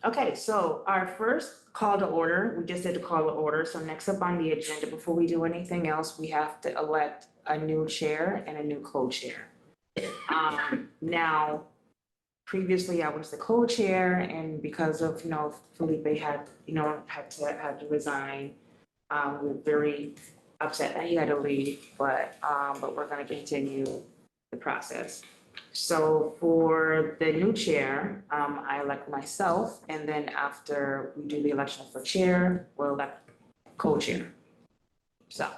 Okay, so our first call to order, we just did the call to order. So next up on the agenda, before we do anything else, we have to elect a new chair and a new co-chair. Now, previously I was the co-chair, and because of, Felipe had to resign. We were very upset that he had to leave, but we're gonna continue the process. So for the new chair, I elect myself, and then after we do the election for chair, we'll elect co-chair. So.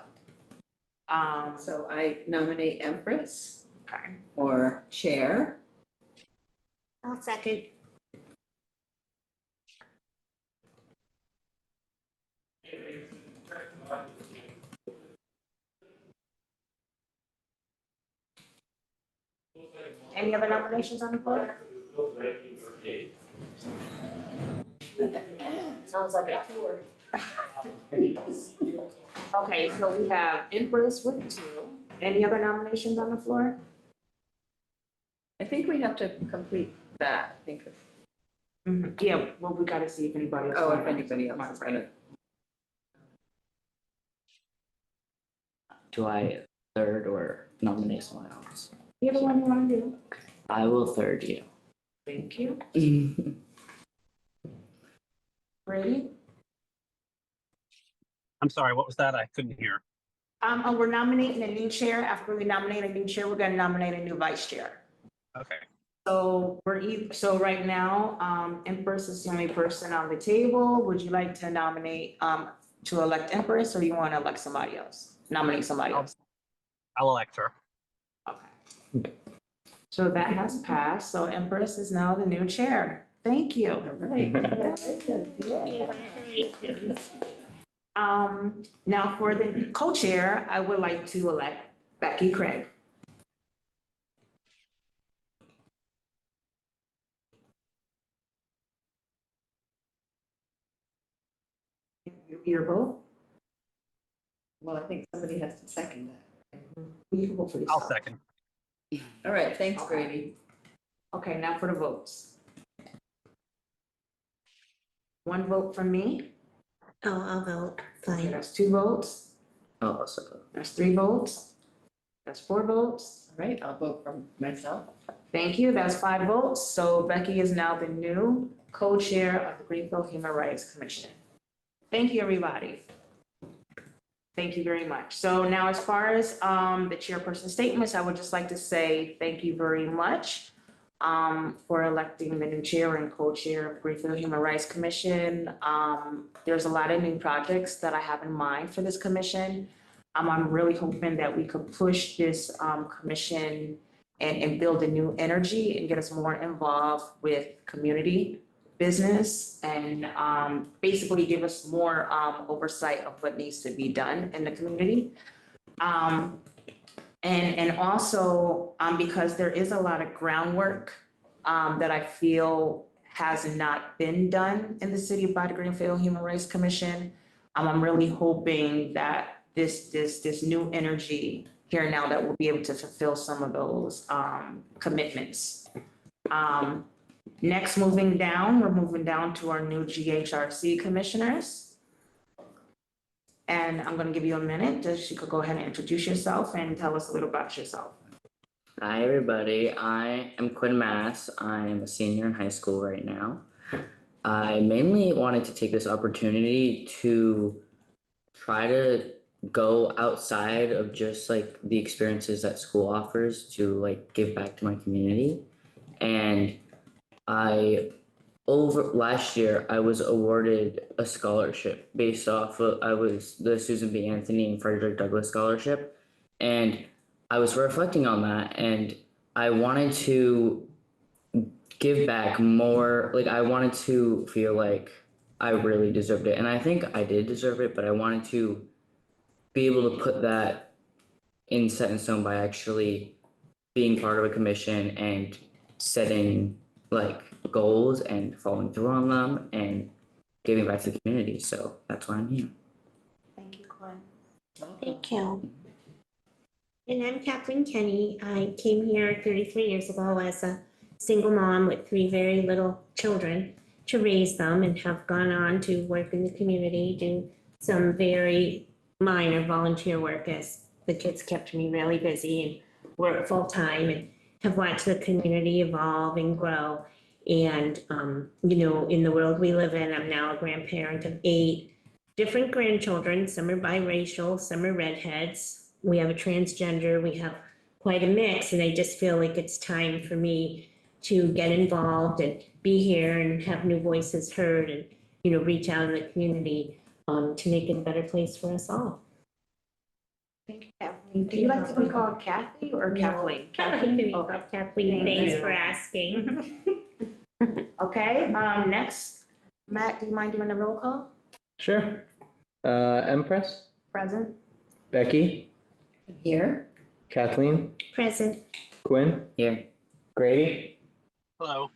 So I nominate Empress Okay. for chair. I'll second. Any other nominations on the floor? Sounds like a tour. Okay, so we have Empress with 2. Any other nominations on the floor? I think we have to complete that. I think. Yeah, well, we gotta see if anybody else. Oh, if anybody else is gonna. Do I third or nominate someone else? Either one you wanna do. I will third you. Thank you. Brady? I'm sorry, what was that? I couldn't hear. We're nominating a new chair. After we nominate a new chair, we're gonna nominate a new vice chair. Okay. So so right now, Empress is the only person on the table. Would you like to nominate, to elect Empress, or you wanna elect somebody else? Nominate somebody else? I'll elect her. Okay. So that has passed. So Empress is now the new chair. Thank you. Now for the co-chair, I would like to elect Becky Craig. Your vote? Well, I think somebody has to second that. You can vote for I'll yourself. second. All right, thanks, Okay. Brady. Okay, now for the votes. 1 vote for me. Oh, I'll vote. Okay, Fine. that's 2 votes. I'll also go. That's 3 votes. That's 4 votes. All right, I'll vote for myself. Thank you. That's 5 votes. So Becky is now the new co-chair of the Greenfield Human Rights Commission. Thank you, everybody. Thank you very much. So now as far as the chairperson statements, I would just like to say thank you very much for electing the new chair and co-chair of Greenfield Human Rights Commission. There's a lot of new projects that I have in mind for this commission. I'm really hoping that we could push this commission and build a new energy and get us more involved with community, business, and basically give us more oversight of what needs to be done in the community. And also because there is a lot of groundwork that I feel has not been done in the city by the Greenfield Human Rights Commission. I'm really hoping that this new energy here now that we'll be able to fulfill some of those commitments. Next, we're moving down to our new GHRC commissioners. And I'm gonna give you a minute, just you could go ahead and introduce yourself and tell us a little about yourself. Hi, everybody. I am Quinn Mass. I am a senior in high school right now. I mainly wanted to take this opportunity to try to go outside of just like the experiences that school offers to like give back to my community. And last year I was awarded a scholarship based off of, I was the Susan B. Anthony and Frederick Douglass Scholarship. And I was reflecting on that, and I wanted to give back more, like I wanted to feel like I really deserved it. And I think I did deserve it, but I wanted to be able to put that set in stone by actually being part of a commission and setting like goals and following through on them and giving back to the community. So that's why I'm here. Thank you, Quinn. Thank you. And I'm Kathleen Kenny. I came here 33 years ago as a single mom with 3 very little children. to raise them and have gone on to work in the community, do some very minor volunteer work as the kids kept me really busy and work full-time, and have watched the community evolve and grow. And, in the world we live in, I'm now a grandparent of 8 different grandchildren. Some are biracial, some are redheads. We have a transgender, we have quite a mix, and I just feel like it's time for me to get involved and be here and have new voices heard and, reach out in the community to make it a better place for us all. Thank you, Kathleen. Do you like to be called Kathy or Kathleen? Kathleen, Okay. Kathleen, thanks for asking. Okay, next, Matt, do you mind doing a roll call? Sure. Empress, Present? Becky, Here. Kathleen, Present. Quinn, Here. Grady. Hello.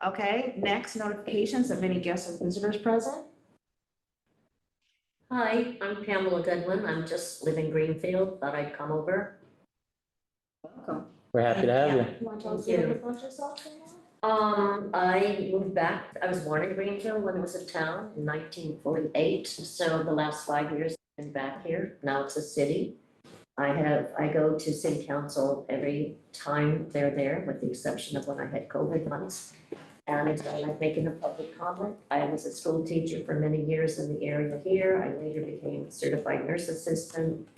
Okay, next, notifications of any guests or visitors present? Hi, I'm Pamela Goodwin. I'm just living Greenfield, thought I'd come over. Welcome. We're happy to have you. You want to tell us a Thank little you. bit about yourself? Pamela? I moved back, I was born in Greenfield when it was a town in 1948, so the last 5 years I've been back here. Now it's a city. I go to city council every time they're there, with the exception of when I had COVID months. And I like making a public comment. I was a school teacher for many years in the area here. I later became a certified nurse assistant.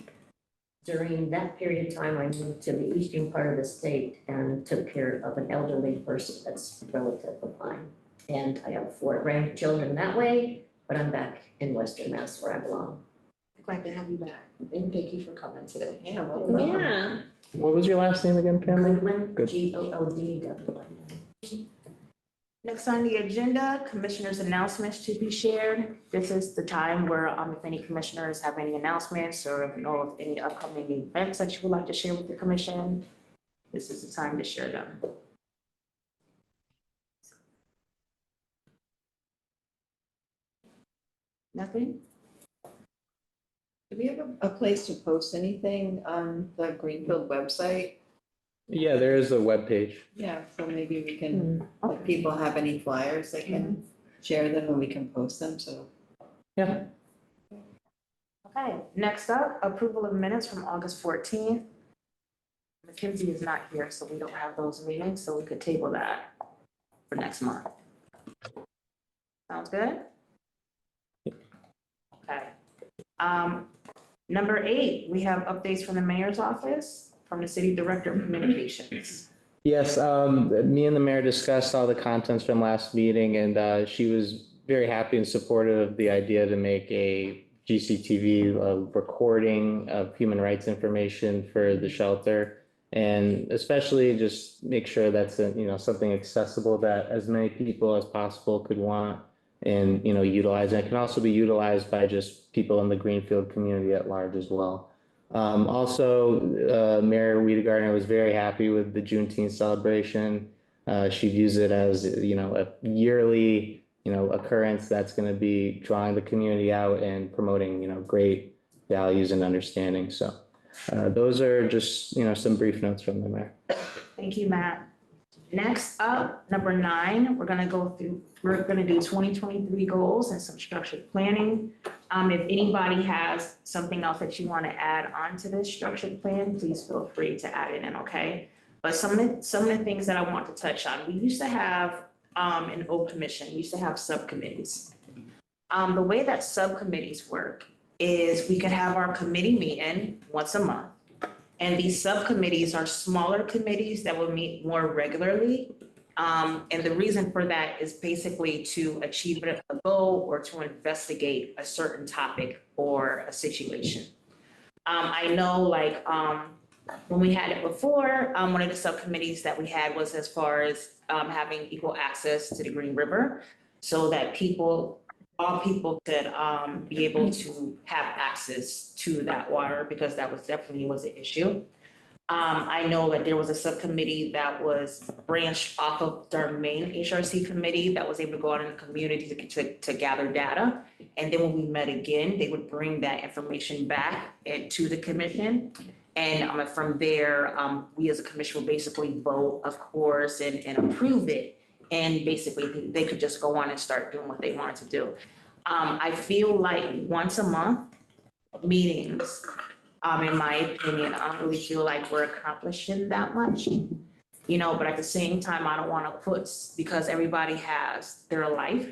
During that period of time, I moved to the eastern part of the state and took care of an elderly person that's a relative of mine. And I have 4 grandchildren that way, but I'm back in Western Mass where I belong. Glad to have you back, and thank you for coming today. Yeah, welcome. Yeah. What was your last name again, Pamela? Goodwin, Good. Goodwin. Next on the agenda, commissioners' announcements to be shared. This is the time where, if any commissioners have any announcements or know of any upcoming events that you would like to share with the commission, this is the time to share them. Nothing? Do we have a place to post anything on the Greenfield website? Yeah, there is a webpage. Yeah, so maybe we can, Okay. if people have any flyers, they can share them and we can post them, so. Yeah. Okay, next up, approval of minutes from August 14th. Mackenzie is not here, so we don't have those meetings, so we could table that for next month. Sounds good? Okay. Number 8, we have updates from the mayor's office, from the city director of communications. Yes, me and the mayor discussed all the contents from last meeting, and she was very happy and supportive of the idea to make a GCTV recording of human rights information for the shelter, and especially just make sure that's something accessible that as many people as possible could want and utilize. And it can also be utilized by just people in the Greenfield community at large as well. Also, Mayor Wiedegardner was very happy with the Juneteenth celebration. She views it as, a yearly, occurrence that's going to be drawing the community out and promoting, great values and understanding. So those are just, some brief notes from the mayor. Thank you, Matt. Next up, number 9, we're gonna do 2023 goals and some structured planning. If anybody has something else that you want to add on to this structured plan, please feel free to add it in, okay? But some of the things that I want to touch on, we used to have an O commission, we used to have subcommittees. The way that subcommittees work is we could have our committee meeting once a month. And these subcommittees are smaller committees that will meet more regularly. And the reason for that is basically to achieve a goal or to investigate a certain topic or a situation. I know when we had it before, one of the subcommittees that we had was as far as having equal access to the Green River so that all people could be able to have access to that water, because that was definitely an issue. I know that there was a subcommittee that was branched off of their main HRC committee that was able to go out in the community to gather data. And then when we met again, they would bring that information back to the commission. And from there, we as a commission will basically vote, of course, and approve it. And basically, they could just go on and start doing what they wanted to do. I feel like once a month meetings, in my opinion, I don't really feel like we're accomplishing that much. You know, but at the same time, I don't want to put, because everybody has their life,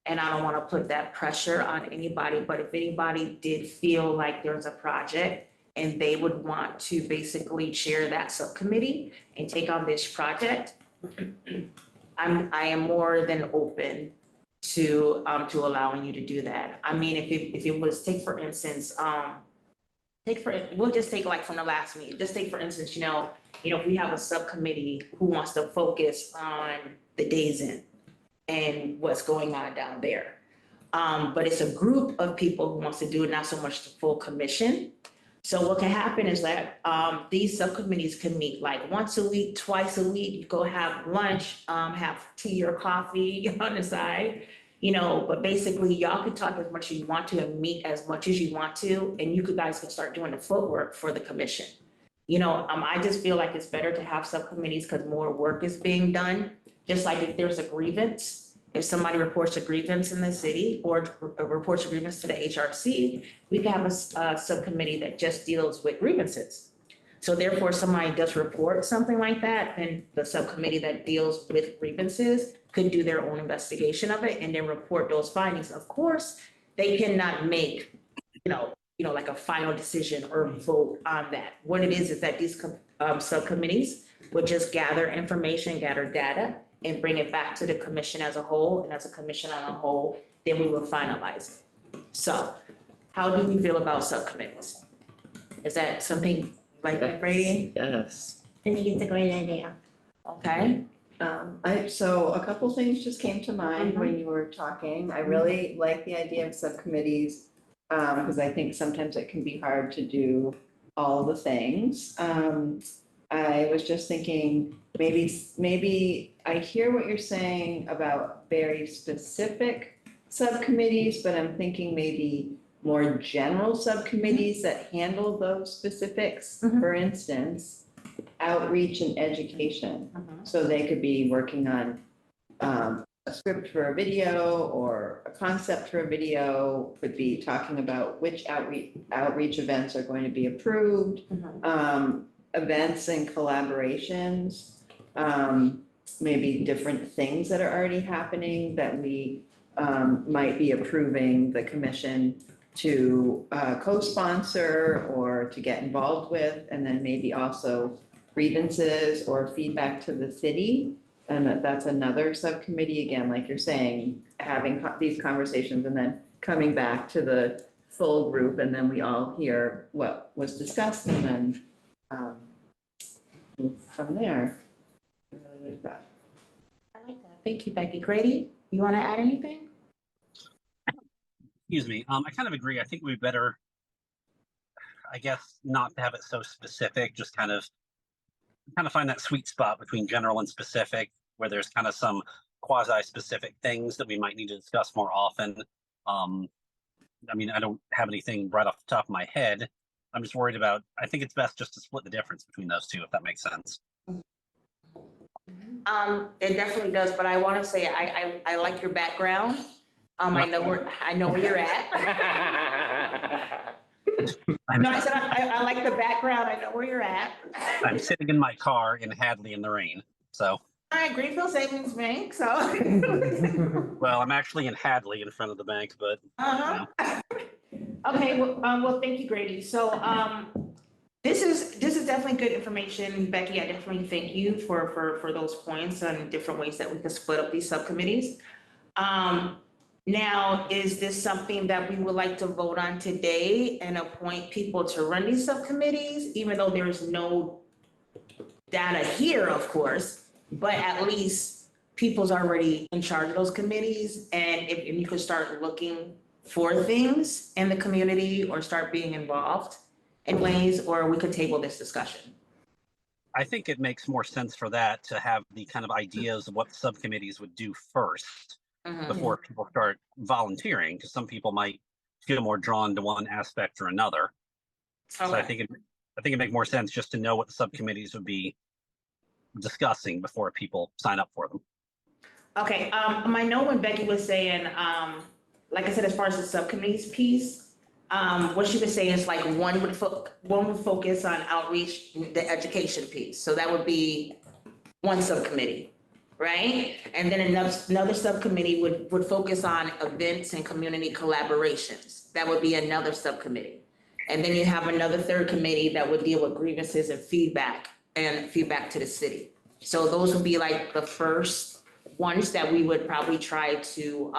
and I don't want to put that pressure on anybody, but if anybody did feel like there's a project and they would want to basically chair that subcommittee and take on this project, I am more than open to allowing you to do that. I mean, if it was, take for instance, we'll just take like from the last meeting, just take for instance, if we have a subcommittee who wants to focus on the Days Inn and what's going on down there. But it's a group of people who wants to do it, not so much the full commission. So what can happen is that these subcommittees can meet like once a week, twice a week, you go have lunch, have tea or coffee on the side, but basically y'all can talk as much as you want to and meet as much as you want to, and you guys can start doing the footwork for the commission. I just feel like it's better to have subcommittees because more work is being done. Just like if there's a grievance, if somebody reports a grievance in the city or reports a grievance to the HRC, we can have a subcommittee that just deals with grievances. So therefore, if somebody does report something like that, then the subcommittee that deals with grievances could do their own investigation of it and then report those findings. Of course, they cannot make, like a final decision or vote on that. What it is that these subcommittees would just gather information, gather data, and bring it back to the commission as a whole, and as a commission on a whole, then we will finalize it. So how do we feel about subcommittees? Is that something like that, Brady? Yes. I think it's a great idea. Okay. So a couple things just came to mind when you were talking. I really like the idea of subcommittees, because I think sometimes it can be hard to do all the things. I was just thinking, maybe I hear what you're saying about very specific subcommittees, but I'm thinking maybe more general subcommittees that handle those specifics. For instance, outreach and education. So they could be working on a script for a video or a concept for a video, could be talking about which outreach events are going to be approved, events and collaborations, maybe different things that are already happening that we might be approving the commission to co-sponsor or to get involved with, and then maybe also grievances or feedback to the city. And that's another subcommittee, again, like you're saying, having these conversations and then coming back to the full group, and then we all hear what was discussed and then move from there. I really like that. I like that. Thank you, Becky. Grady, you want to add anything? Excuse me. I kind of agree. I think we better, I guess, not have it so specific, just kind of find that sweet spot between general and specific, where there's kind of some quasi-specific things that we might need to discuss more often. I mean, I don't have anything right off the top of my head. I'm just worried about, I think it's best just to split the difference between those two, if that makes sense. It definitely does, but I want to say I like your background. I know where you're at. No, I said I like the background. I know where you're at. I'm sitting in my car in Hadley in the rain, so. All right, Greenfield Savings Bank, so. Well, I'm actually in Hadley in front of the bank, but. Okay, well, thank you, Grady. So, this is definitely good information, Becky. I definitely thank you for those points and different ways that we can split up these subcommittees. Now, is this something that we would like to vote on today and appoint people to run these subcommittees, even though there's no data here, of course, but at least people's already in charge of those committees, and if you could start looking for things in the community or start being involved in ways, or we could table this discussion? I think it makes more sense for that to have the kind of ideas of what subcommittees would do first before people start volunteering, because some people might feel more drawn to one aspect or another. Okay. So I think it'd make more sense just to know what the subcommittees would be discussing before people sign up for them. Okay, I know when Becky was saying, like I said, as far as the subcommittees piece, what she was saying is like one would focus on outreach, the education piece, so that would be one subcommittee, right? And then another subcommittee would focus on events and community collaborations, that would be another subcommittee. And then you have another third committee that would deal with grievances and feedback to the city. So those would be like the first ones that we would probably try to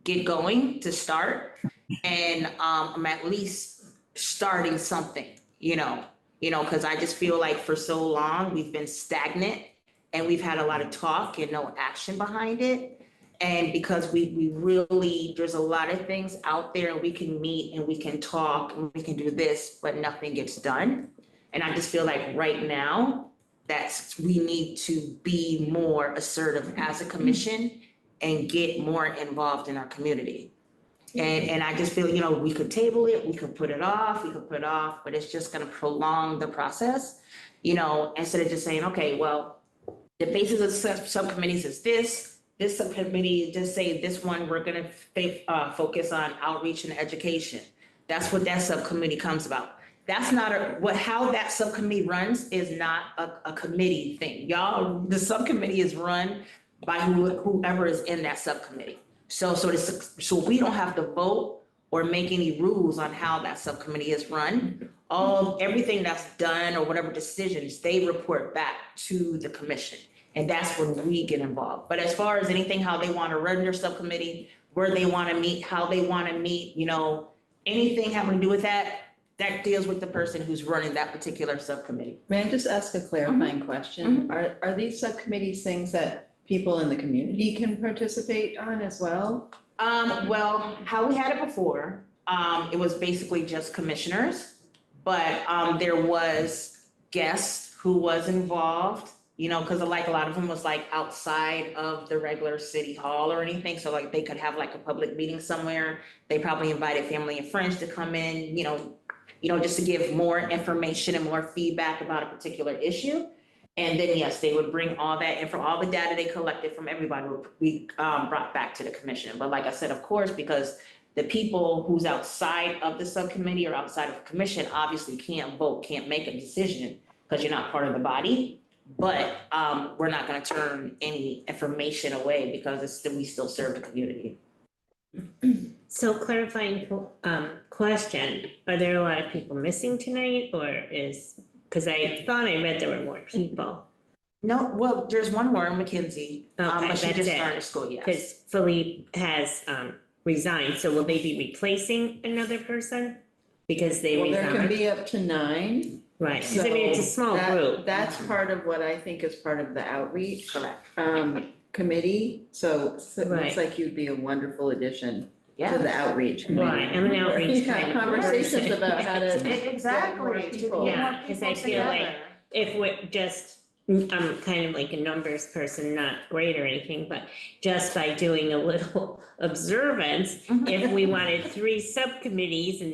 get going to start. And I'm at least starting something, because I just feel like for so long we've been stagnant and we've had a lot of talk and no action behind it. And because we really, there's a lot of things out there, we can meet and we can talk and we can do this, but nothing gets done. And I just feel like right now, we need to be more assertive as a commission and get more involved in our community. And I just feel, we could table it, we could put it off, but it's just gonna prolong the process. Instead of just saying, okay, well, the basis of the subcommittees is this subcommittee, just say this one, we're gonna focus on outreach and education. That's what that subcommittee comes about. That's not how that subcommittee runs is not a committee thing. Y'all, the subcommittee is run by whoever is in that subcommittee. So we don't have to vote or make any rules on how that subcommittee is run. Everything that's done or whatever decisions, they report back to the commission. And that's when we get involved. But as far as anything, how they want to run their subcommittee, where they want to meet, how they want to meet, anything having to do with that deals with the person who's running that particular subcommittee. May I just ask a clarifying question? Are these subcommittees things that people in the community can participate on as well? Well, how we had it before, it was basically just commissioners, but there was guests who was involved, because like a lot of them was like outside of the regular city hall or anything. So like they could have like a public meeting somewhere. They probably invited family and friends to come in, just to give more information and more feedback about a particular issue. And then, yes, they would bring all that and from all the data they collected from everybody would be brought back to the commission. But like I said, of course, because the people who's outside of the subcommittee or outside of the commission obviously can't vote, can't make a decision because you're not part of the body. But we're not going to turn any information away because we still serve the community. So clarifying question, are there a lot of people missing tonight because I thought I read there were more people. No, well, there's one more, Mackenzie, Okay, but she that's just it. started school, yes. Because Philippe has resigned, so will they be replacing another person? Because they Well, there can resigned, be up to 9. right, 'cause I mean, it's a small group. That's part of what I think is part of the outreach Correct. committee. So it Right. looks like you'd be a wonderful addition to the Yeah. outreach committee. Right, I'm an outreach Yeah, kind of conversations person. about how to Exactly. get more people. Yeah, 'cause I feel like if we're just, I'm kind of like a numbers person, not great or anything, but just by doing a little observance, if we wanted 3 subcommittees and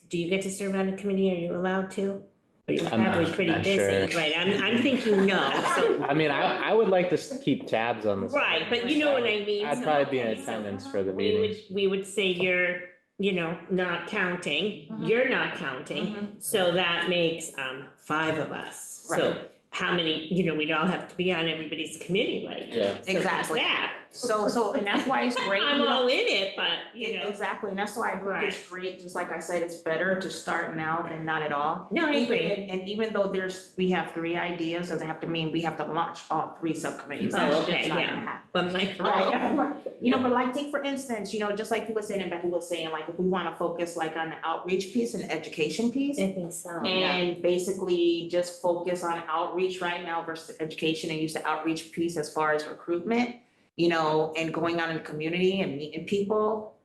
do you get to serve on a committee? Are you allowed to? Or you're I'm probably pretty not busy, sure. right? I'm thinking no, so, I mean, I would like to keep tabs on this. right, but you know what I mean? I'd So- probably be in attendance for the meetings. We would say you're, not counting, you're not counting, so that makes 5 of us. So Right. how many, we'd all have to be on everybody's committee, like. Yeah. so Exactly. that. So, and that's why it's great. I'm all in it, but, Exactly, and that's why I think Right. it's great, just like I said, it's better to start now than not at all. No, I agree. And even though we have 3 ideas, doesn't have to mean we have to launch all 3 subcommittees. Oh, That's just okay, not yeah. gonna happen. But my. Right, but like, take for instance, just like you were saying and Becky was saying, like, if we wanna focus like on the outreach piece and the education piece. I think so. And basically just focus on outreach right now versus education and use the outreach piece as far as recruitment, and going out in the community and meeting people.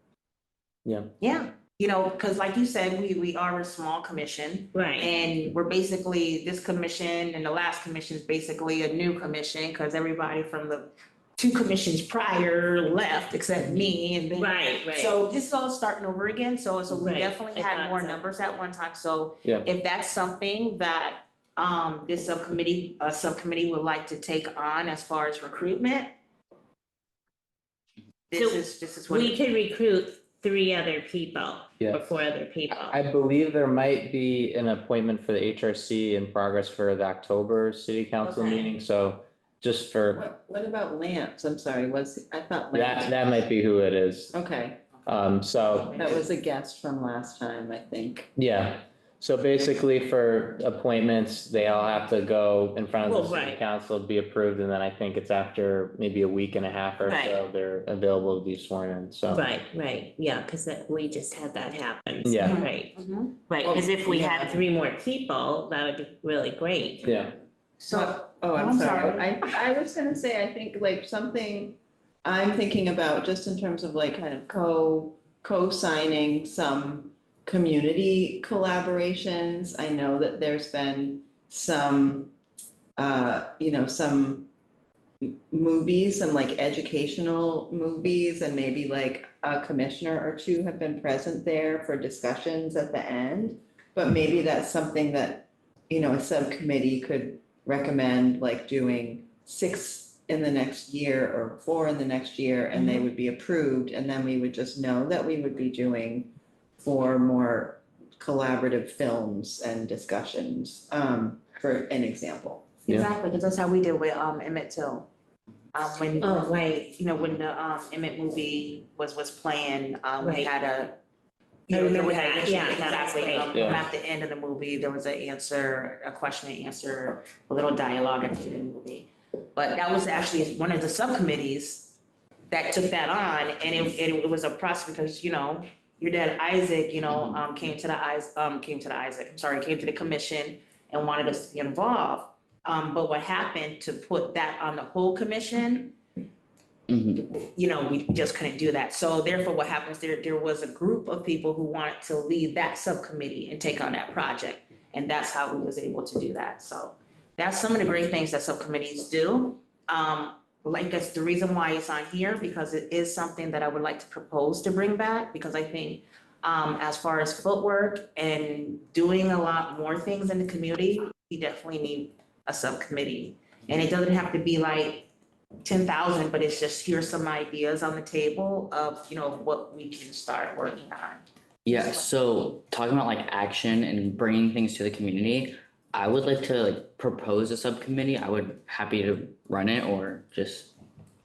Yeah. Yeah, because like you said, we are a small commission. Right, And we're basically, this commission and the last commission is basically a new commission because everybody from the 2 commissions prior left except me and then. right. So this is all starting over again, so we Right, definitely I had thought more so. numbers at one time, so. Yeah. If that's something that, this subcommittee would like to take on as far as recruitment, This is what. We could recruit 3 other people Yeah. or 4 other people. I believe there might be an appointment for the HRC in progress for the October city council Okay. meeting, so just for, What about Lance? I'm sorry, I thought that, Lance. that might be who it is. Okay, So, that was a guest from last time, I think. yeah, so basically for appointments, they all have to go in front of the Well, city right. council to be approved, and then I think it's after maybe a week and a half or so, Right. they're available to be sworn in, so. Right, yeah, because we just had that happen. So, Yeah. Right, Mhm. because if we Yeah. had 3 more people, that would be really great. Yeah, So, Oh, I'm I'm sorry. sorry. I was gonna say, I think like something I'm thinking about just in terms of like kind of co-signing some community collaborations. I know that there's been some, some movies, some like educational movies, and maybe like a commissioner or 2 have been present there for discussions at the end. But maybe that's something that, a subcommittee could recommend, like doing 6 in the next year or 4 in the next year, and they would be approved, and then we would just know that we would be doing 4 more collaborative films and discussions, for an example. Yeah. exactly, because that's how we did with Emmett Till. When, Oh, right. when the Emmett movie was playing, we Right. had a. I remember we had that. an Yeah, issue, that was exactly, great. Yeah. at the end of the movie, there was a question and answer, a little dialogue at the end of the movie. But that was actually one of the subcommittees that took that on, and it was a process because, your dad Isaac, came to the commission and wanted us to be involved. But what happened to put that on the whole commission, Mhm. we just couldn't do that. So therefore, what happens, there was a group of people who wanted to lead that subcommittee and take on that project. And that's how we was able to do that. So that's some of the great things that subcommittees do. Like that's the reason why it's on here, because it is something that I would like to propose to bring back, because I think as far as footwork and doing a lot more things in the community, we definitely need a subcommittee. And it doesn't have to be like 10,000, but it's just here's some ideas on the table of, what we can start working on. Yeah, so talking about like action and bringing things to the community, I would like to like propose a subcommittee. I would happy to run it or just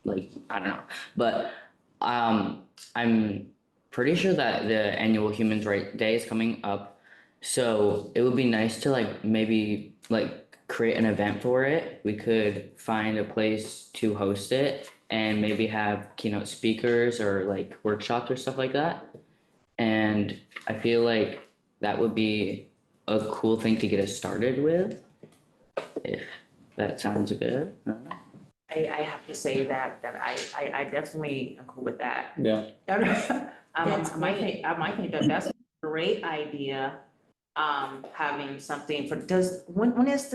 like, I don't know. But I'm pretty sure that the annual Human Rights Day is coming up. So it would be nice to like maybe like create an event for it. We could find a place to host it and maybe have keynote speakers or like workshops or stuff like that. And I feel like that would be a cool thing to get us started with, if that sounds good. I have to say that I definitely agree with that. yeah. That's I might think that that's a great idea, having something when is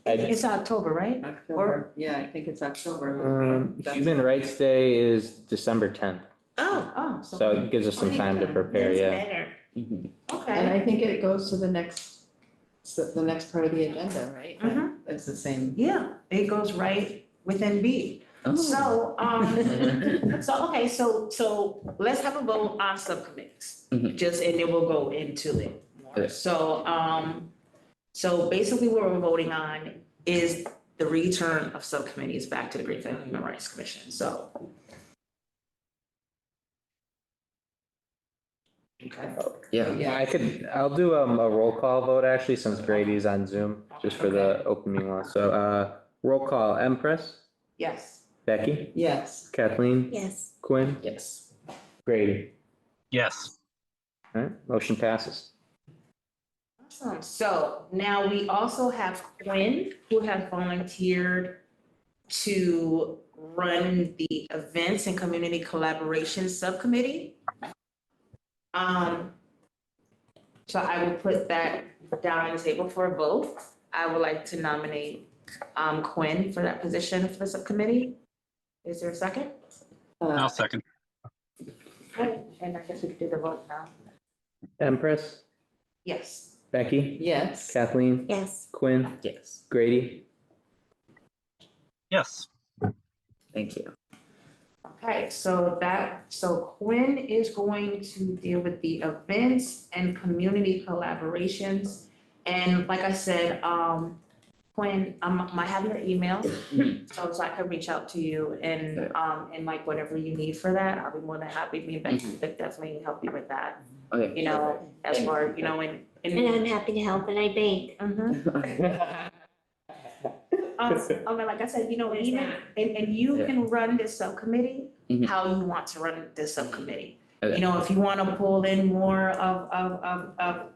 it's October, right? October, yeah, I think it's October. Human Rights Day is December 10th, Oh, so it gives us some time to prepare, that's yeah. better. Mhm. And Okay. I think it goes to the next part of the agenda, right? Mhm. It's the same. Yeah, it goes right within B. Oh. So, okay, so let's have a vote on subcommittees. Mhm. And then we'll go into it more. Okay. So basically what we're voting on is the return of subcommittees back to the Greenfield Human Rights Commission, so. Okay. Yeah, I'll do a roll call vote actually, since Grady's on Zoom, just for the open meeting law. So, roll call, Empress, Yes. Becky, Yes, Kathleen, Yes. Quinn, yes. Grady. Yes. All right, motion passes. Awesome. So now we also have Quinn, who has volunteered to run the Events and Community Collaboration Subcommittee. So I will put that down on the table for a vote. I would like to nominate Quinn for that position for the subcommittee. Is there a second? I'll second. Okay, and I guess we could do the vote now. Empress, Yes. Becky, yes. Kathleen, Yes. Quinn, Yes, Grady. Yes. thank you. Okay, so Quinn is going to deal with the events and community collaborations. And like I said, Quinn, I have your email, so I can reach out to you and like whatever you need for that, I'll be more than happy, me and Becky could definitely help you with that. Okay. You know, as far, you know, And I'm happy to help, and I bake. Okay, like I said, you know, There's even, that. and you Yeah. can run this subcommittee, Mhm. how you want to run this subcommittee. Okay. You know, if you wanna pull in more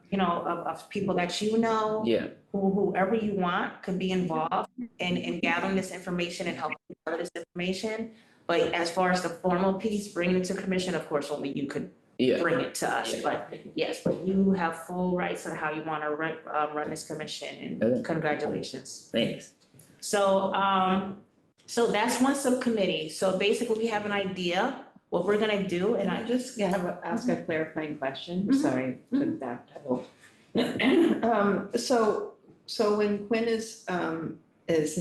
you know, of people that you know, Yeah, whoever you want could be involved in gathering this information and helping gather this information. But as far as the formal piece, bringing it to commission, of course, only you could yeah, bring it to us, Yeah. but yes, but you have full rights on how you wanna run this commission, Okay. and congratulations. thanks. So that's one subcommittee, so basically we have an idea what we're gonna do, and And I just ask a clarifying question, Mhm. sorry to backpedal. So when Quinn is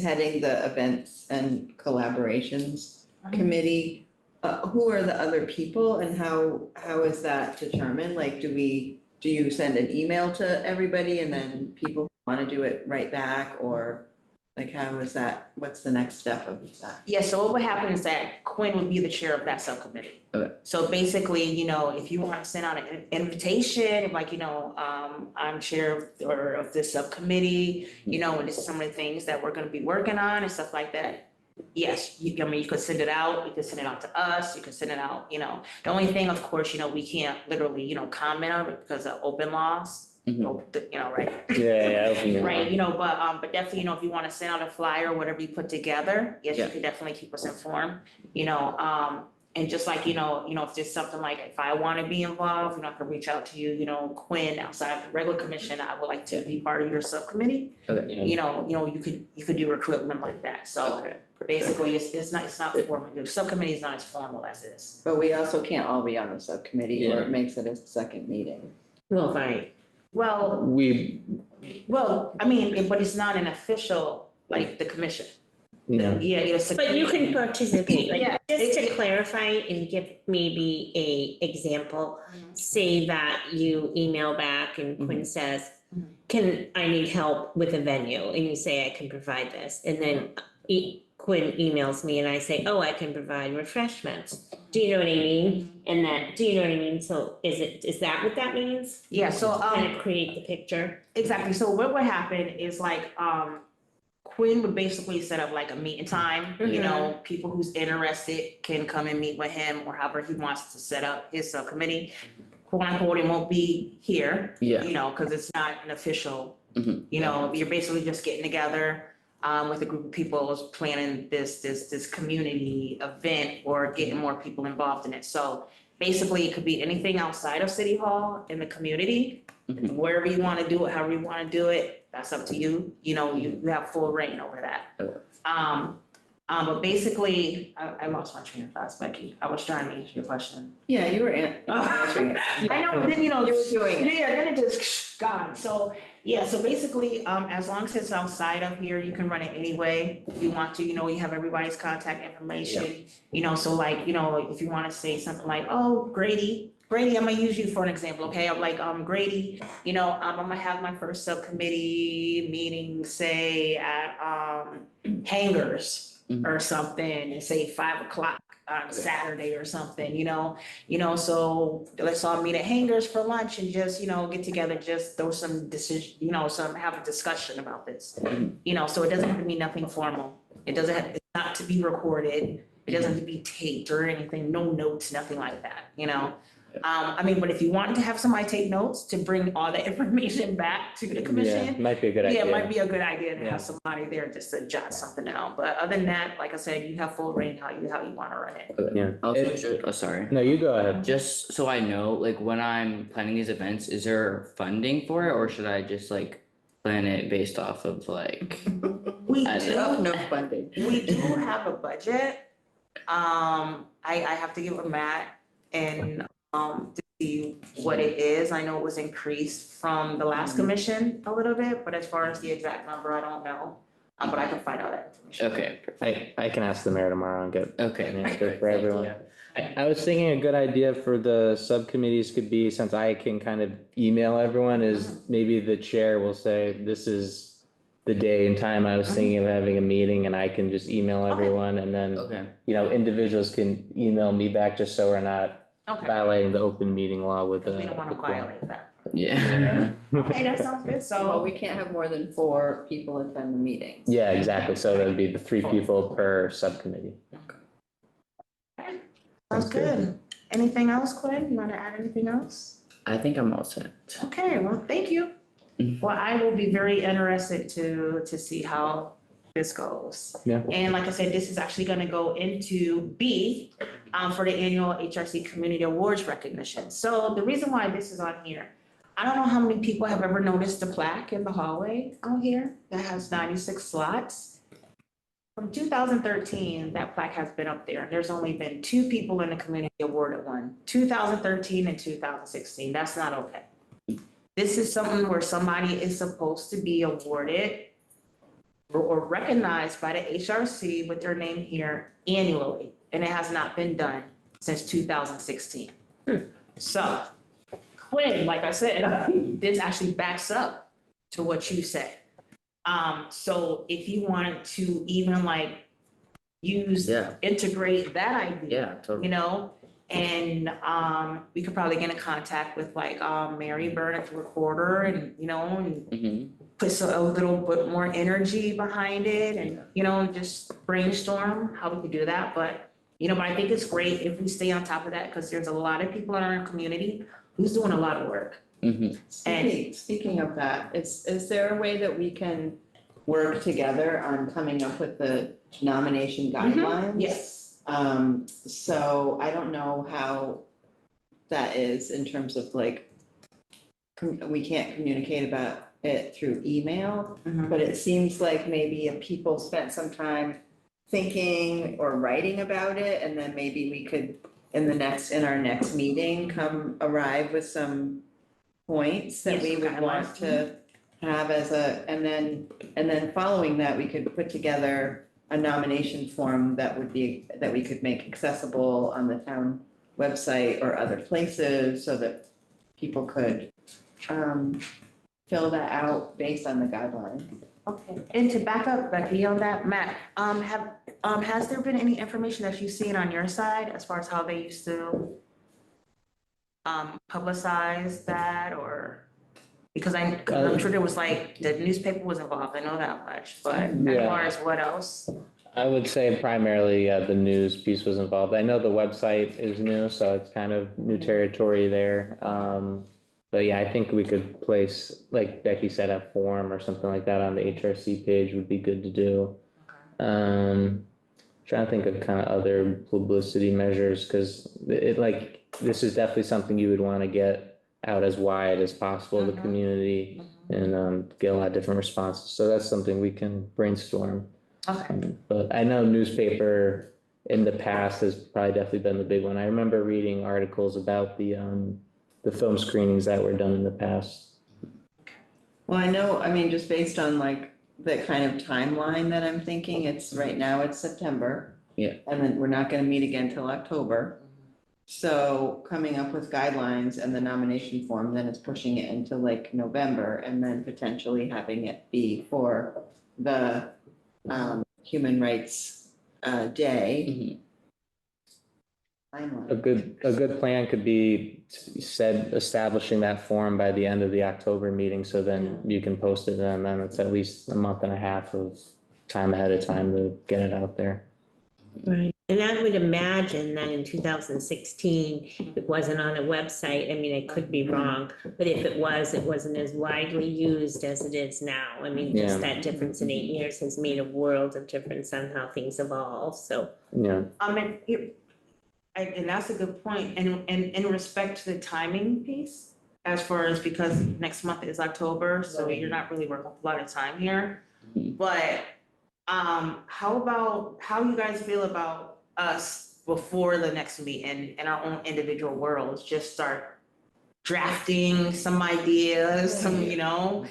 heading the events and collaborations committee, who are the other people and how is that determined? Like, do you send an email to everybody and then people wanna do it right back, or like how is that, what's the next step of that? Yeah, so what would happen is that Quinn would be the chair of that subcommittee. Okay. So basically, you know, if you want to send out an invitation, like, you know, I'm chair of this subcommittee, you know, and this is some of the things that we're gonna be working on and stuff like that. Yes, I mean, you could send it out, you could send it out to us, you could send it out, you know, the only thing, of course, you know, we can't literally, you know, comment on it because of open laws. Mhm. You know, right? Yeah. Right, you know, but definitely, you know, if you wanna send out a flyer, whatever you put together, yes, you Yeah. can definitely keep us informed, you know, and just like, you know, if there's something like, if I wanna be involved, you know, I can reach out to you, you know, Quinn, outside of the regular commission, I would like to be part of your subcommittee. Okay. You know, you could do recruitment like that, so Okay. basically, it's not formal, the subcommittee is not as formal as this. But we also can't all be on the subcommittee, or Yeah. it makes it a second meeting. Well, right. Well, I mean, but it's not an official, like, the commission. No. Yeah, it's. But you can participate, Yeah, like, just to it- clarify and give maybe a example. Say that you email back and Quinn says, I need help with a venue, and you say, I can provide this, and then Quinn emails me and I say, oh, I can provide refreshments. Do you know what I mean? And then, do you know what I mean? So is that what that means? Yeah, so, Kind of create the picture? exactly, so what would happen is like, Quinn would basically set up like a meeting time, you know, people who's interested can come and meet with him, or however he wants to set up his subcommittee. Quote unquote, it won't be here, Yeah. you know, cause it's not an official, Mhm. you know, you're basically just getting together with a group of people planning this community event or getting more people involved in it. So basically, it could be anything outside of City Hall in the community, Mhm. wherever you wanna do it, however you wanna do it, that's up to you. You know, you have full reign over that. Okay. But basically, I lost my train of thought, Becky. I was trying to answer your question. Yeah, you were answering it. I know, but then, you know, You were doing it. yeah, then it just gone. So, yeah, so basically, as long as it's outside of here, you can run it any way you want to, you know, you have everybody's contact information. You know, so like, you know, if you wanna say something like, oh, Grady, I'm gonna use you for an example, okay? I'm like, Grady, you know, I'm gonna have my first subcommittee meeting, say at, Hangers or something, and say 5 o'clock on Saturday or something, you know, so let's all meet at Hangers for lunch and just, you know, get together, just throw some decision, you know, have a discussion about this. You know, so it doesn't have to be nothing formal. It's not to be recorded. It doesn't have to be taped or anything, no notes, nothing like that, you know? I mean, but if you wanted to have somebody take notes to bring all the information back to the Yeah, commission, might be a good yeah, idea. it might be a good idea to Yeah. have somebody there just to jot something out. But other than that, like I said, you have full reign how you wanna run it. Yeah. Also, sorry. No, you go ahead. Just so I know, like when I'm planning these events, is there funding for it, or should I just like plan it based off of like? We I do, don't No funding. we do have a budget. I have to give a Matt and, to see what it is. I know it was increased from the last commission a little bit, but as far as the exact number, I don't know. but I can find out that information. Okay, I can ask the mayor tomorrow and get okay. an answer great, for thank everyone. you. I was thinking a good idea for the subcommittees could be, since I can kind of email everyone, is maybe the chair will say, this is the day and time I was thinking of having a meeting, and I can just email everyone, and then, Okay, individuals can email me back, just so we're not Okay, violating the open meeting law with the. because we don't want to violate that. yeah. Okay, that sounds good, Well, so, we can't have more than 4 people attend the meetings. Yeah, exactly. So that'd be the 3 people per subcommittee. sounds good. Anything else, Quinn? You want to add anything else? I think I'm all set. Okay, well, thank you. Well, I will be very interested to see how this goes. Yeah. And like I said, this is actually gonna go into B, for the annual HRC Community Awards recognition. So the reason why this is on here, I don't know how many people have ever noticed the plaque in the hallway out here that has 96 slots. From 2013, that plaque has been up there. There's only been 2 people in the community awarded one, 2013 and 2016. That's not okay. This is something where somebody is supposed to be awarded or recognized by the HRC with their name here annually, and it has not been done since 2016. So, Quinn, like I said, this actually backs up to what you said. So if you wanted to even like Yeah. integrate that idea, Yeah, totally. and we could probably get in contact with like Mary Burnett, the recorder, and and put a little bit more energy behind it, and just brainstorm how we could do that. But but I think it's great if we stay on top of that, because there's a lot of people in our community who's doing a lot of work. Speaking of that, is there a way that we can work together on coming up with the nomination guidelines? Yes. So I don't know how that is in terms of like, we can't communicate about it through email, but it seems like maybe if people spent some time thinking or writing about it, and then maybe we could, in our next meeting, arrive with some points that we would want to have and then following that, we could put together a nomination form that we could make accessible on the town website or other places, so that people could fill that out based on the guidelines. Okay, and to back up Becky on that, Matt, has there been any information that you've seen on your side as far as how they used to publicize that, or? Because I'm sure there was like, the newspaper was involved, I know that much, but as Yeah. far as what else? I would say primarily, the news piece was involved. I know the website is new, so it's kind of new territory there. But yeah, I think we could place, like Becky said, a form or something like that on the HRC page would be good to do. Trying to think of kind of other publicity measures, because this is definitely something you would want to get out as wide as possible to the community, and get a lot of different responses. So that's something we can brainstorm. Okay, But I know newspaper in the past has probably definitely been the big one. I remember reading articles about the film screenings that were done in the past. Well, I mean, just based on like the kind of timeline that I'm thinking, right now it's September. Yeah. And then we're not gonna meet again till October. So coming up with guidelines and the nomination form, then it's pushing it into like November, and then potentially having it be for the Human Rights Day. A Timeline. good plan could be establishing that form by the end of the October meeting, so then you can post it, and then it's at least a month and a half of time ahead of time to get it out there. Right, and I would imagine that in 2016, it wasn't on a website. I mean, I could be wrong, but if it wasn't as widely used as it is now. I mean, just that difference in 8 years has made a world of difference on how things evolve, so. Yeah. And that's a good point, and in respect to the timing piece, as far as, because next month is October, so you're not really working a lot of time here. But how you guys feel about us before the next meeting in our own individual worlds, just start drafting some ideas, some, about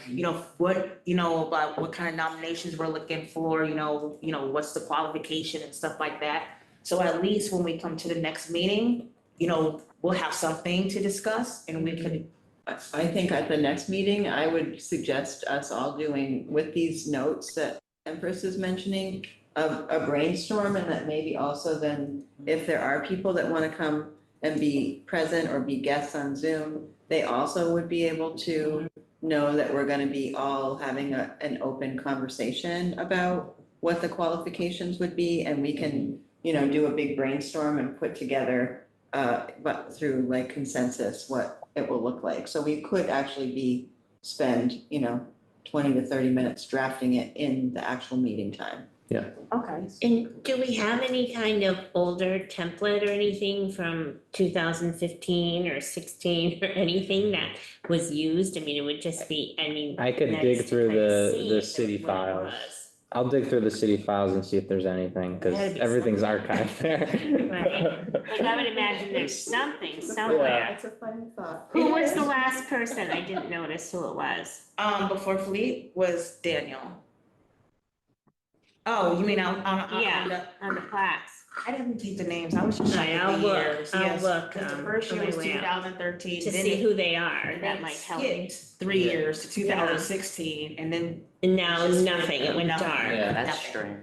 what kind of nominations we're looking for, what's the qualification and stuff like that. So at least when we come to the next meeting, we'll have something to discuss and we could. I think at the next meeting, I would suggest us all doing with these notes that Empress is mentioning, a brainstorm, and that maybe also then if there are people that want to come and be present or be guests on Zoom, they also would be able to know that we're going to be all having an open conversation about what the qualifications would be, and we can, do a big brainstorm and put together, but through like consensus, what it will look like. So we could actually spend 20 to 30 minutes drafting it in the actual meeting time. Okay. And do we have any kind of older template or anything from 2015 or 16 or anything that was used? I mean, it would just be, I could nice dig to through kind of the see city what it files. was. I'll dig through the city files and see if there's anything, because That'd be everything's archived there. Like, I would imagine there's something somewhere. It's a funny thought. Who was the last person? I didn't notice who it was. Before Fleet was Daniel. Oh, you mean Yeah, on the plaques. I didn't take the names, I was just All right, checking I'll the look. years, I'll yes. look, Because the on first year my was way out 2013, To then see it who they are, that might help me. skipped 3 years to 2016, and then. And now It's just nothing, it went nothing. dark. Yeah, that's Nothing. strange.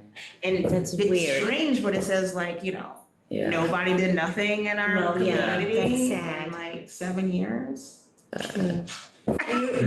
And That's it's weird. strange, but it says like, Yeah. nobody did nothing in our Well, yeah, community that's sad. in like 7 years.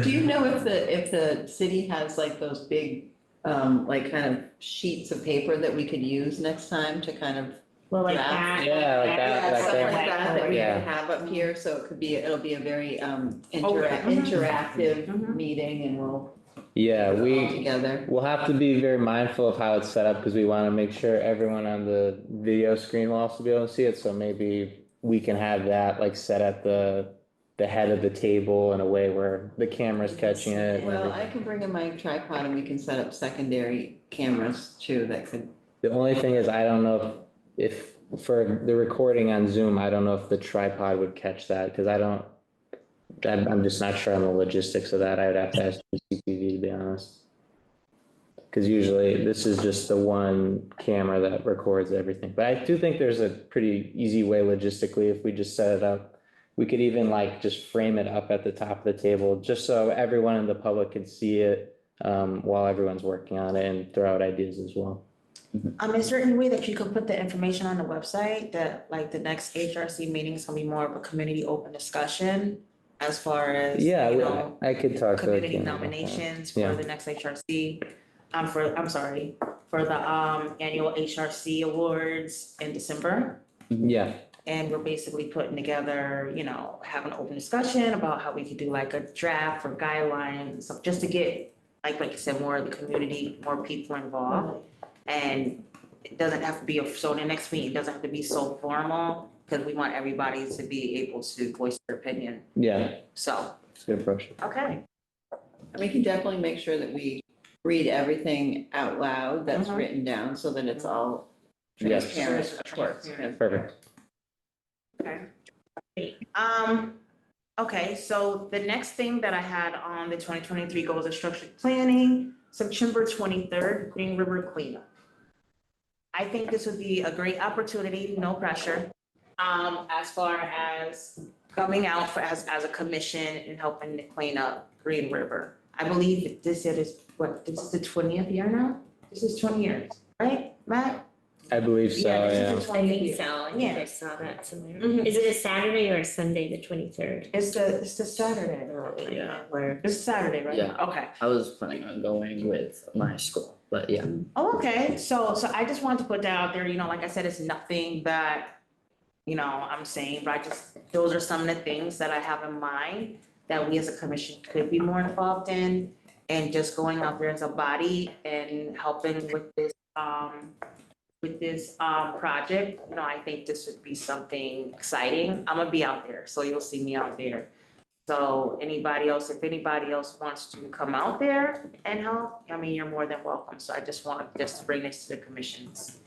Do you know if the city has like those big, like kind of sheets of paper that we could use next time to kind of Well, like Draft. that. Yeah, like that, Yeah, back something there. like that we Yeah. can have up here, so it'll be a very Okay. interactive Mhm. meeting, and we'll Yeah, put it all we, together. we'll have to be very mindful of how it's set up, because we want to make sure everyone on the video screen will also be able to see it, so maybe we can have that like set at the head of the table in a way where the camera's catching it and Well, I everything. can bring in my tripod and we can set up secondary cameras too that could, The only thing is, I don't know if for the recording on Zoom, I don't know if the tripod would catch that, because I'm just not sure on the logistics of that. I would have to ask CCTV, to be honest. Because usually this is just the one camera that records everything. But I do think there's a pretty easy way logistically if we just set it up. We could even like just frame it up at the top of the table, just so everyone in the public can see it while everyone's working on it, and throw out ideas as well. Is there any way that you could put the information on the website that like the next HRC meeting is gonna be more of a community open discussion as far as, Yeah, I could talk to. community Kim about that. nominations Yeah. for the next HRC? For the annual HRC awards in December. Yeah, And we're basically putting together, have an open discussion about how we could do like a draft or guidelines, so just to get, like you said, more of the community, more people involved. And it doesn't have to be, so the next meeting doesn't have to be so formal, because we want everybody to be able to voice their opinion. yeah, So, it's a good approach. okay. and we can definitely make sure that we read everything out loud that's Mhm. written down so that it's all Yes. transparent, of course. Perfect. Okay, so the next thing that I had on the 2023 goals of structured planning, September 23rd, Green River cleanup. I think this would be a great opportunity, no pressure, as far as coming out as a commission and helping to clean up Green River. I believe this is the 20th year now? This is 20 years, right, Matt? I believe so, Yeah, this is yeah. the I 20th think year. so, I think Yeah. I saw that somewhere. Mhm. Is it a Saturday or a Sunday, the 23rd? It's the Saturday. Yeah. Where, It's Saturday, right? Yeah. Okay. I was planning on going with my school, but yeah. Oh, okay, so I just wanted to put that out there, like I said, it's nothing that, I'm saying, but those are some of the things that I have in mind that we as a commission could be more involved in, and just going out there as a body and helping with this project, I think this would be something exciting. I'm gonna be out there, so you'll see me out there. So if anybody else wants to come out there and help, you're more than welcome. So I just want to bring this to the commissions.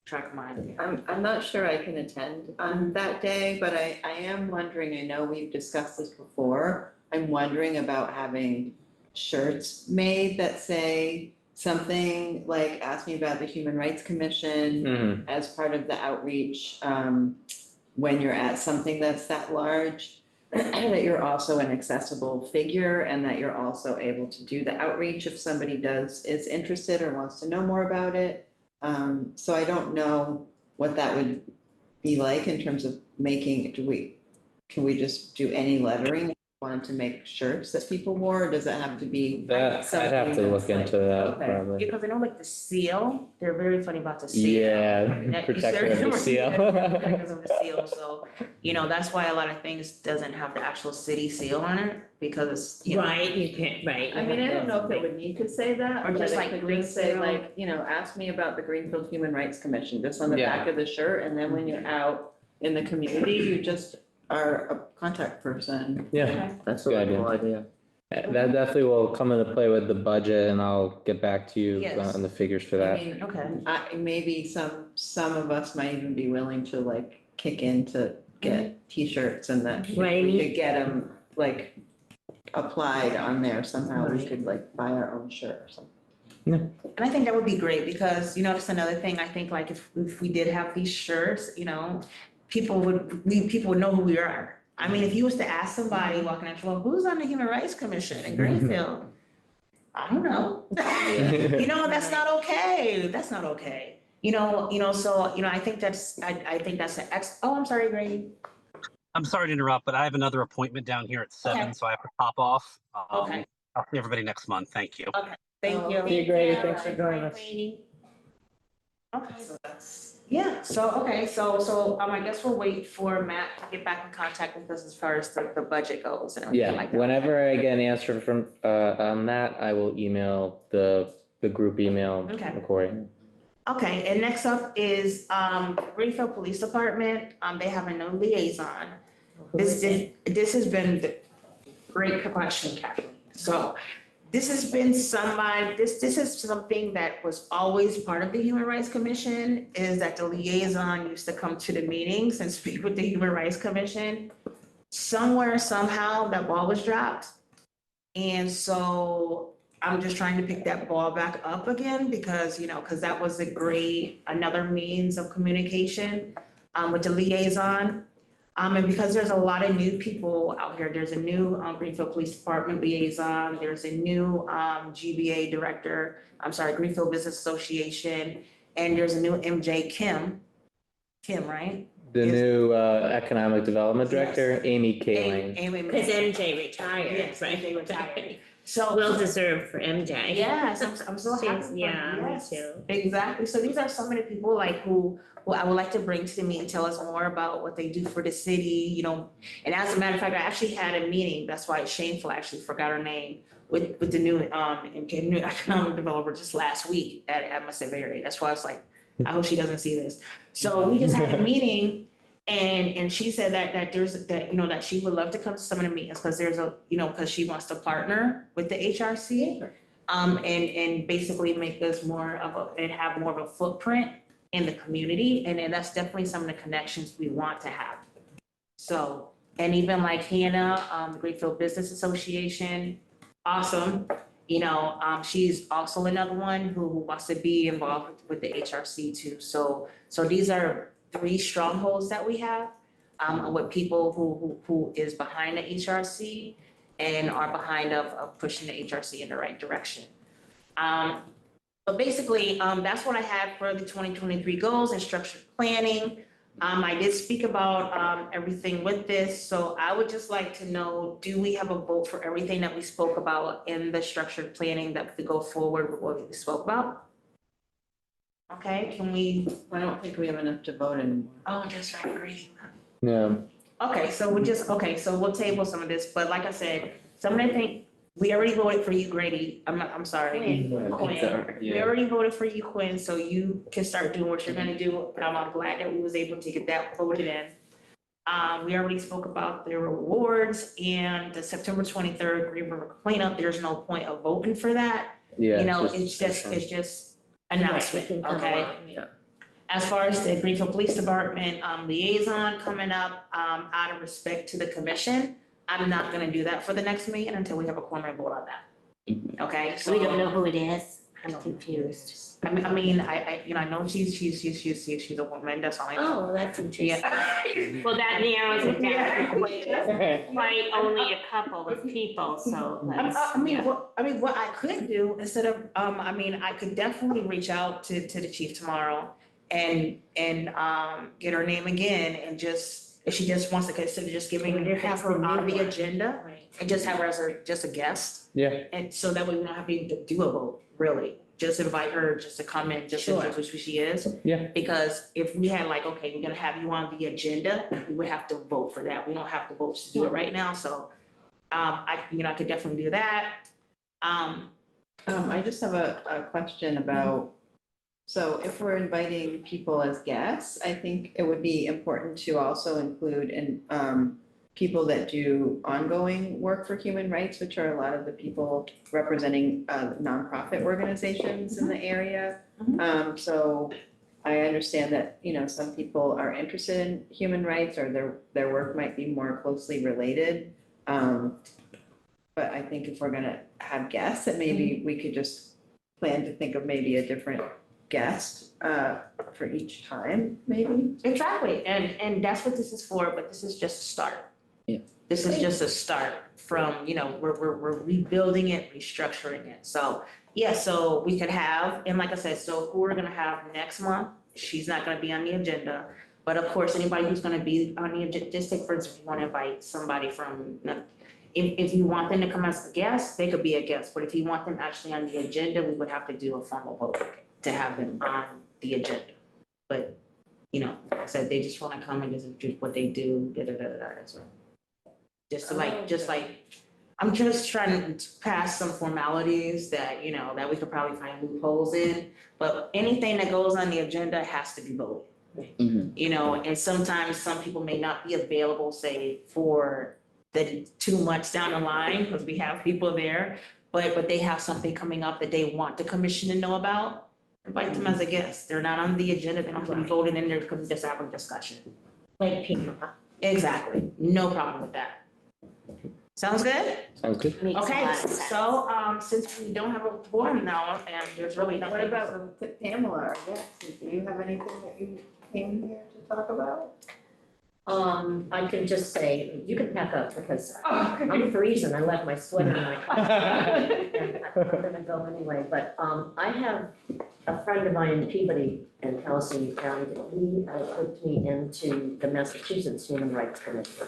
Trying track of mine. I'm not sure I can attend on that day, but I am wondering, I know we've discussed this before. I'm wondering about having shirts made that say something like, ask me about the Human Rights Commission Mhm. as part of the outreach, when you're at something that's that large, that you're also an accessible figure and that you're also able to do the outreach if somebody is interested or wants to know more about it. So I don't know what that would be like in terms of making, can we just do any lettering? If we wanted to make shirts that people wore, or does it have to be? That, I'd have to something look that's like- into that okay. probably. Because I know like the seal, they're very funny about the seal. Yeah, That- protector of the seal. Protectors of the seal, so, you know, that's why a lot of things doesn't have the actual city seal on it, because, you know. Right, you can't, right. I mean, I don't know if it would need to say that, Or or just just like like, could just say Greenfield. like, you know, ask me about the Greenfield Human Rights Commission, just on the Yeah. back of the shirt, and then when you're out in the community, you just are a contact person. Yeah, Okay. That's a Good cool idea. that definitely will come into play with the budget and I'll get back to you Yes. on the figures for I that. mean, Okay. maybe some of us might even be willing to like kick in to get T-shirts and that if Right. we could get them like applied on there somehow, we Right. could like buy our own shirt or something. And I think that would be great, because, you know, that's another thing, I think like if we did have these shirts, you know, people would know who we are. I mean, if you was to ask somebody walking out, well, who's on the Human Rights Commission in Greenfield? I don't know. You know, that's not okay, that's not okay. You know, so, you know, I think that's oh, I'm sorry, Grady. I'm sorry to interrupt, but I have another appointment down here at 7, Okay. so I have to pop off. Okay. I'll see everybody next month. Thank you. Thank you. See you, Grady. Thanks for joining us. Okay. So that's. Yeah, so, okay, so, I guess we'll wait for Matt to get back in contact with us as far as the budget goes and everything Yeah, like that. whenever I get an answer from, on that, I will email the group email Okay. recording. Okay, and next up is, Greenfield Police Department, they have a new liaison. This has been the great question, Kathleen. So this has been this is something that was always part of the Human Rights Commission, is that the liaison used to come to the meetings and speak with the Human Rights Commission. Somewhere, somehow, that ball was dropped. And so I'm just trying to pick that ball back up again, because, you know, because that was another means of communication, with the liaison. And because there's a lot of new people out here, there's a new Greenfield Police Department liaison, there's a new GBA director, Greenfield Business Association, and there's a new MJ Kim, right? The Yes. new economic development director, Amy Kaling. Amy. Because MJ retired, Yes, right? MJ retired. So. Well deserved for MJ. Yes, I'm so happy She's- for yeah, me yes, too. exactly. So these are some of the people like who I would like to bring to the meeting, tell us more about what they do for the city, you know. And as a matter of fact, I actually had a meeting, that's why it's shameful, I actually forgot her name, with the new new economic developer just last week at my Severi. That's why I was like, I hope she doesn't see this. So we just had a meeting, and she said that she would love to come to some of the meetings, because because she wants to partner with the HRC. And basically make us have more of a footprint in the community, and then that's definitely some of the connections we want to have. So, and even like Hannah, Greenfield Business Association, awesome. You know, she's also another one who wants to be involved with the HRC too. So these are 3 strongholds that we have, with people who is behind the HRC and are behind of pushing the HRC in the right direction. But basically, that's what I had for the 2023 goals and structured planning. I did speak about everything with this, so I would just like to know, do we have a vote for everything that we spoke about in the structured planning, that we go forward with what we spoke about? Okay, can we? I don't think we have enough to vote anymore. Oh, that's right, great. Yeah, Okay, so we'll table some of this, but like I said, some of the things, we already voted for you, Grady. I'm sorry. Quinn. We already voted for you, Quinn, so you can start doing what you're gonna do. I'm glad that we was able to get that voted in. We already spoke about the rewards and the September 23rd Green River cleanup. There's no point of voting for that. yeah. You know, it's just announcement, Can come okay? along, yeah. As far as the Greenfield Police Department liaison coming up, out of respect to the commission, I'm not gonna do that for the next meeting until we have a quorum and vote on that. Okay, so. We don't know who it is. I'm confused. I know she's a woman, that's all I know. Oh, that's interesting. Yeah. Well, that narrows it down. Quite only a couple of people, so that's. What I could do instead of, I could definitely reach out to the chief tomorrow and get her name again and just, if she just wants to consider just have her on the agenda and just have her as just a guest. Yeah, And so that way we don't have to do a vote, really. Just invite her just to come in, just to Sure. introduce who she is. Yeah. Because if we had like, okay, we're gonna have you on the agenda, we would have to vote for that. We don't have to vote to do it right now, so I could definitely do that. I just have a question about, so if we're inviting people as guests, I think it would be important to also include people that do ongoing work for human rights, which are a lot of the people representing nonprofit organizations in the area. So I understand that, some people are interested in human rights or their work might be more closely related. But I think if we're gonna have guests, that maybe we could just plan to think of maybe a different guest for each time, maybe. Exactly, and that's what this is for, but this is just a start. Yeah. This is just a start from, we're rebuilding it, restructuring it, so, yeah, so we could have, and like I said, so who we're gonna have next month, she's not gonna be on the agenda. But of course, anybody who's gonna be on the agenda, just take for instance, if you wanna invite somebody from, if you want them to come as a guest, they could be a guest, but if you want them actually on the agenda, we would have to do a formal vote to have them on the agenda. But, like I said, they just wanna come and just do what they do, that's right. Just to I'm just trying to pass some formalities that, that we could probably find loopholes in, but anything that goes on the agenda has to be voted. And sometimes some people may not be available, say, for the 2 months down the line, because we have people there, but they have something coming up that they want the commission to know about. Invite them as a guest. They're not on the agenda, they don't have to be voted in, they're gonna just have a discussion. Like people. Exactly, no problem with that. Sounds good? sounds good. Makes a Okay, lot of sense. so, since we don't have a quorum now, and there's really nothing. What about Pamela, our guest? Do you have anything that you came here to talk about? I can just say, you can pack up because I'm freezing, I left my sweater in my car. And I'm gonna go anyway, but, I have a friend of mine in Peabody and Housing, and he put me into the Massachusetts Human Rights Commission.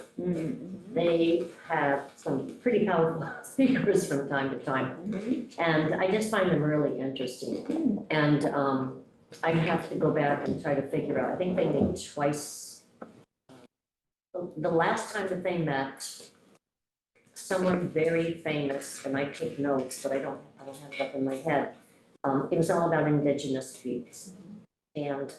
They have some pretty powerful speakers from time to time, and I just find them really interesting. And, I have to go back and try to figure out, I think they meet twice. The last time that they met, someone very famous, and I take notes, but I don't have it up in my head. It was all about Indigenous peoples. And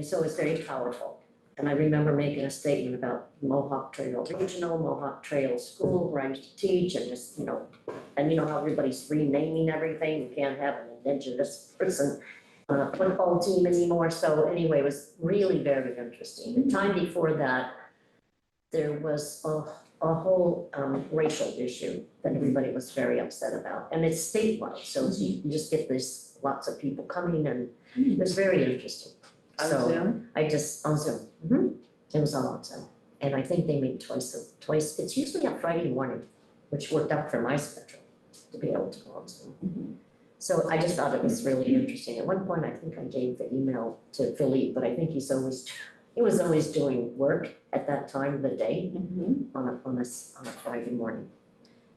so it's very powerful. And I remember making a statement about Mohawk Trail Regional, Mohawk Trail School, where I used to teach, and just, and how everybody's renaming everything. You can't have an Indigenous person on a football team anymore. So anyway, it was really very interesting. The time before that, there was a whole racial issue that everybody was very upset about. And it's statewide, so you just get this, lots of people coming, and it was very interesting. On So Zoom? on Zoom. It was all on Zoom. And I think they meet twice, it's usually a Friday morning, which worked out for my schedule to be able to go on Zoom. So I just thought it was really interesting. At one point, I think I gave the email to Philippe, but I think he was always doing work at that time of the day on a Friday morning.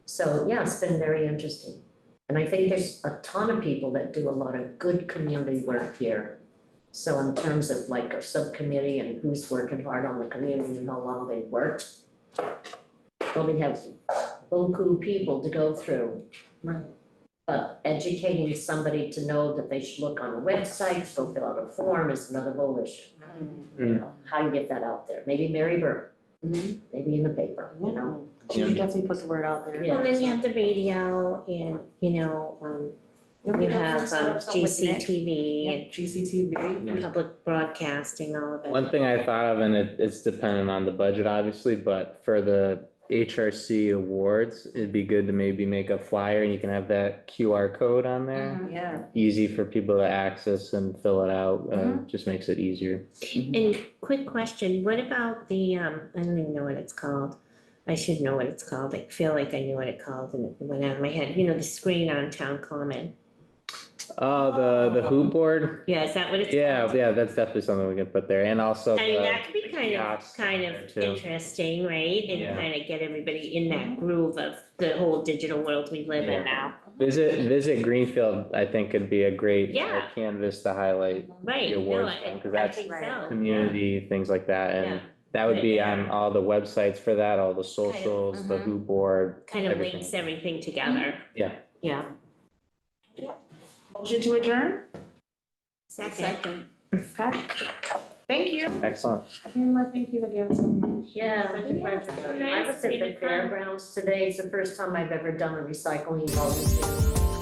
So yeah, it's been very interesting. And I think there's a ton of people that do a lot of good community work here. So in terms of like our subcommittee and who's working hard on the community and how long they've worked, well, we have beaucoup people to go through. But educating somebody to know that they should look on the website, go fill out a form is another whole issue. How you get that out there, maybe Mary Burke, maybe in the paper, She definitely puts the word out there. Yeah. Well, then you have the radio and, You have GCTV. GCTV GCTV. and public broadcasting, all of it. One thing I thought of, and it's dependent on the budget, obviously, but for the HRC awards, it'd be good to maybe make a flyer and you can have that QR code on there. Yeah. Easy for people to access and fill it out, Mhm. just makes it easier. And quick question, what about the, I don't even know what it's called. I should know what it's called. I feel like I knew what it called and it went out of my head. You know, the screen on Town Common. Oh, the hoop board? Yeah, is that what it's Yeah, called? yeah, that's definitely something we can put there, and also. I mean, the that could be kind kiosks of there, too. interesting, right? And Yeah. kind of get everybody in that groove of the whole digital world we live Yeah. in now. Visit Greenfield, I think could be a great Yeah. canvas to highlight Right, the no, awards from, because I that's think so. community, things like that, Yeah. and that would be on all the websites for that, all the socials, the mhm. hoop board. Kind of everything. links everything together. Yeah. Yeah. Motion to adjourn? Second. Okay. Thank you. Excellent. Thank you again so much. Yeah, Yeah, I was nice at to the meet you. fairgrounds today. It's the first time I've ever done a recycling volunteer.